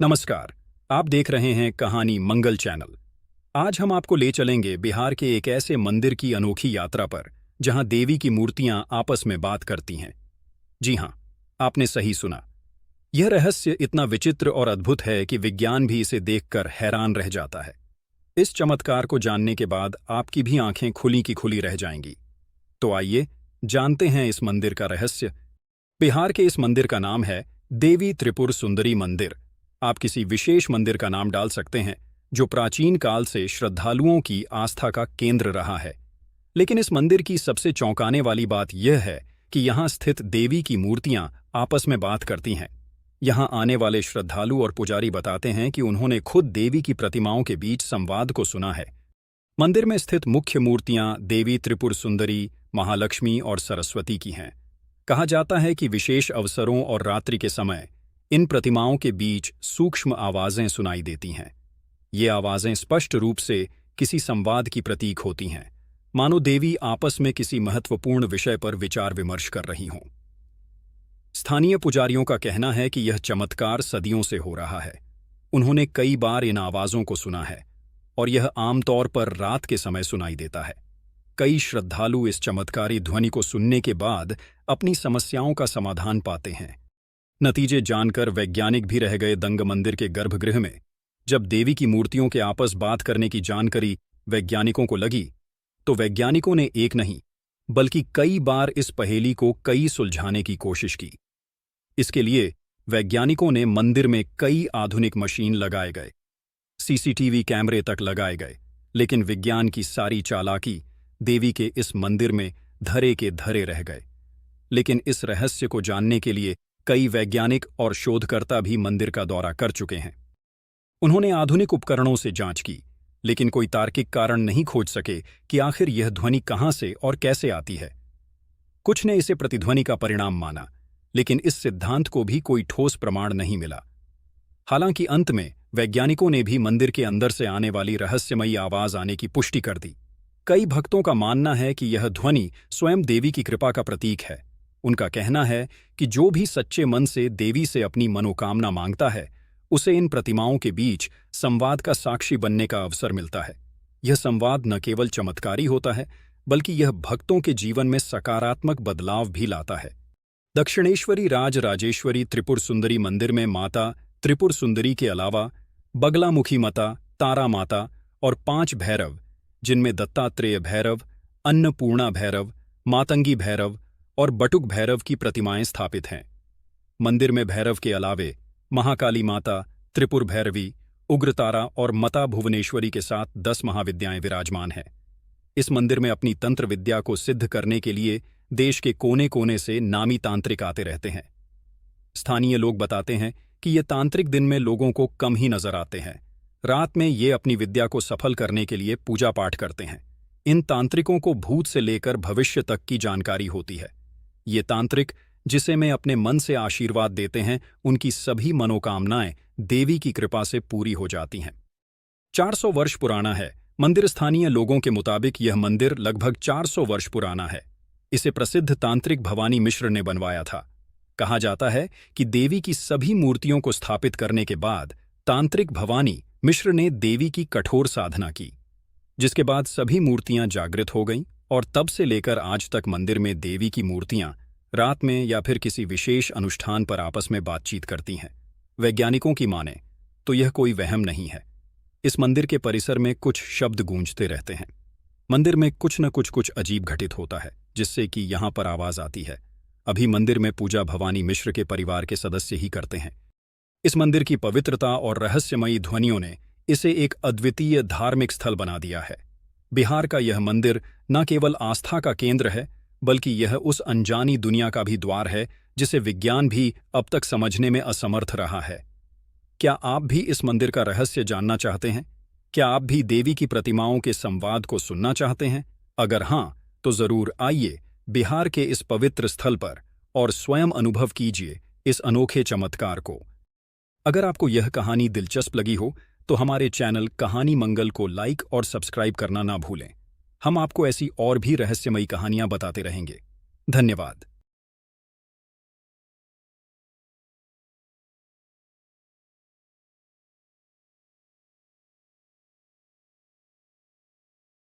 नमस्कार। आप देख रहे हैं कहानी मंगल चैनल। आज हम आपको ले चलेंगे बिहार के एक ऐसे मंदिर की अनोखी यात्रा पर जहां देवी की मूर्तियां आपस में बात करती हैं। जी हां, आपने सही सुना। यह रहस्य इतना विचित्र और अद्भुत है कि विज्ञान भी इसे देखकर हैरान रह जाता है। इस चमत्कार को जानने के बाद आपकी भी आंखें खुली की खुली रह जाएंगी। तो आइए जानते हैं इस मंदिर का रहस्य। बिहार के इस मंदिर का नाम है देवी त्रिपुर सुंदरी मंदिर। आप किसी विशेष मंदिर का नाम डाल सकते हैं जो प्राचीन काल से श्रद्धालुओं की आस्था का केंद्र रहा है। लेकिन इस मंदिर की सबसे चौंकाने वाली बात यह है कि यहाँ स्थित देवी की मूर्तियां आपस में बात करती हैं। यहाँ आने वाले श्रद्धालु और पुजारी बताते हैं कि उन्होंने खुद देवी की प्रतिमाओं के बीच संवाद को सुना है। मंदिर में स्थित मुख्य मूर्तियां देवी त्रिपुर सुंदरी, महालक्ष्मी और सरस्वती की हैं। कहा जाता है कि विशेष अवसरों और रात्रि के समय इन प्रतिमाओं के बीच सूक्ष्म आवाजें सुनाई देती हैं। ये आवाजें स्पष्ट रूप से किसी संवाद की प्रतीक होती हैं, मानो देवी आपस में किसी महत्वपूर्ण विषय पर विचार विमर्श कर रही हों। स्थानीय पुजारियों का कहना है कि यह चमत्कार सदियों से हो रहा है। उन्होंने कई बार इन आवाजों को सुना है और यह आमतौर पर रात के समय सुनाई देता है। कई श्रद्धालु इस चमत्कारी ध्वनि को सुनने के बाद अपनी समस्याओं का समाधान पाते हैं। नतीजे जानकर वैज्ञानिक भी रह गए दंग। मंदिर के गर्भगृह में जब देवी की मूर्तियों के आपस बात करने की जानकारी वैज्ञानिकों को लगी, तो वैज्ञानिकों ने एक नहीं बल्कि कई बार इस पहेली को सुलझाने की कोशिश की। इसके लिए वैज्ञानिकों ने मंदिर में कई आधुनिक मशीन लगाए गए, सीसीटीवी कैमरे तक लगाए गए, लेकिन विज्ञान की सारी चालाकी देवी के इस मंदिर में धरे के धरे रह गए। लेकिन इस रहस्य को जानने के लिए कई वैज्ञानिक और शोधकर्ता भी मंदिर का दौरा कर चुके हैं। उन्होंने आधुनिक उपकरणों से जांच की, लेकिन कोई तार्किक कारण नहीं खोज सके कि आखिर यह ध्वनि कहां से और कैसे आती है। कुछ ने इसे प्रतिध्वनि का परिणाम माना, लेकिन इस सिद्धांत को भी कोई ठोस प्रमाण नहीं मिला। हालांकि अंत में वैज्ञानिकों ने भी मंदिर के अंदर से आने वाली रहस्यमयी आवाज आने की पुष्टि कर दी। कई भक्तों का मानना है कि यह ध्वनि स्वयं देवी की कृपा का प्रतीक है। उनका कहना है कि जो भी सच्चे मन से देवी से अपनी मनोकामना मांगता है, उसे इन प्रतिमाओं के बीच संवाद का साक्षी बनने का अवसर मिलता है। यह संवाद न केवल चमत्कारी होता है, बल्कि यह भक्तों के जीवन में सकारात्मक बदलाव भी लाता है। दक्षिणेश्वरी राजराजेश्वरी त्रिपुर सुंदरी मंदिर में माता त्रिपुर सुंदरी के अलावा बगलामुखी माता, तारा माता और 5 भैरव, जिनमें दत्तात्रेय भैरव, अन्नपूर्णा भैरव, मातंगी भैरव और बटुक भैरव की प्रतिमाएं स्थापित हैं। मंदिर में भैरव के अलावे महाकाली माता, त्रिपुर भैरवी, उग्रतारा और मता भुवनेश्वरी के साथ 10 महाविद्याएं विराजमान हैं। इस मंदिर में अपनी तंत्र विद्या को सिद्ध करने के लिए देश के कोने कोने से नामी तांत्रिक आते रहते हैं। स्थानीय लोग बताते हैं कि ये तांत्रिक दिन में लोगों को कम ही नजर आते हैं। रात में ये अपनी विद्या को सफल करने के लिए पूजा पाठ करते हैं। इन तांत्रिकों को भूत से लेकर भविष्य तक की जानकारी होती है। ये तांत्रिक जिसे में अपने मन से आशीर्वाद देते हैं, उनकी सभी मनोकामनाएं देवी की कृपा से पूरी हो जाती हैं। 400 वर्ष पुराना है मंदिर। स्थानीय लोगों के मुताबिक यह मंदिर लगभग 400 वर्ष पुराना है। इसे प्रसिद्ध तांत्रिक भवानी मिश्र ने बनवाया था। कहा जाता है कि देवी की सभी मूर्तियों को स्थापित करने के बाद तांत्रिक भवानी मिश्र ने देवी की कठोर साधना की, जिसके बाद सभी मूर्तियां जागृत हो गईं और तब से लेकर आज तक मंदिर में देवी की मूर्तियां रात में या फिर किसी विशेष अनुष्ठान पर आपस में बातचीत करती हैं। वैज्ञानिकों की माने तो यह कोई वहम नहीं है। इस मंदिर के परिसर में कुछ शब्द गूंजते रहते हैं। मंदिर में कुछ न कुछ अजीब घटित होता है, जिससे कि यहां पर आवाज आती है। अभी मंदिर में पूजा भवानी मिश्र के परिवार के सदस्य ही करते हैं। इस मंदिर की पवित्रता और रहस्यमयी ध्वनियों ने इसे एक अद्वितीय धार्मिक स्थल बना दिया है। बिहार का यह मंदिर न केवल आस्था का केंद्र है, बल्कि यह उस अनजानी दुनिया का भी द्वार है जिसे विज्ञान भी अब तक समझने में असमर्थ रहा है। क्या आप भी इस मंदिर का रहस्य जानना चाहते हैं? क्या आप भी देवी की प्रतिमाओं के संवाद को सुनना चाहते हैं? अगर हां, तो जरूर आइए बिहार के इस पवित्र स्थल पर और स्वयं अनुभव कीजिए इस अनोखे चमत्कार को। अगर आपको यह कहानी दिलचस्प लगी हो तो हमारे चैनल कहानी मंगल को लाइक और सब्सक्राइब करना ना भूलें। हम आपको ऐसी और भी रहस्यमयी कहानियां बताते रहेंगे। धन्यवाद।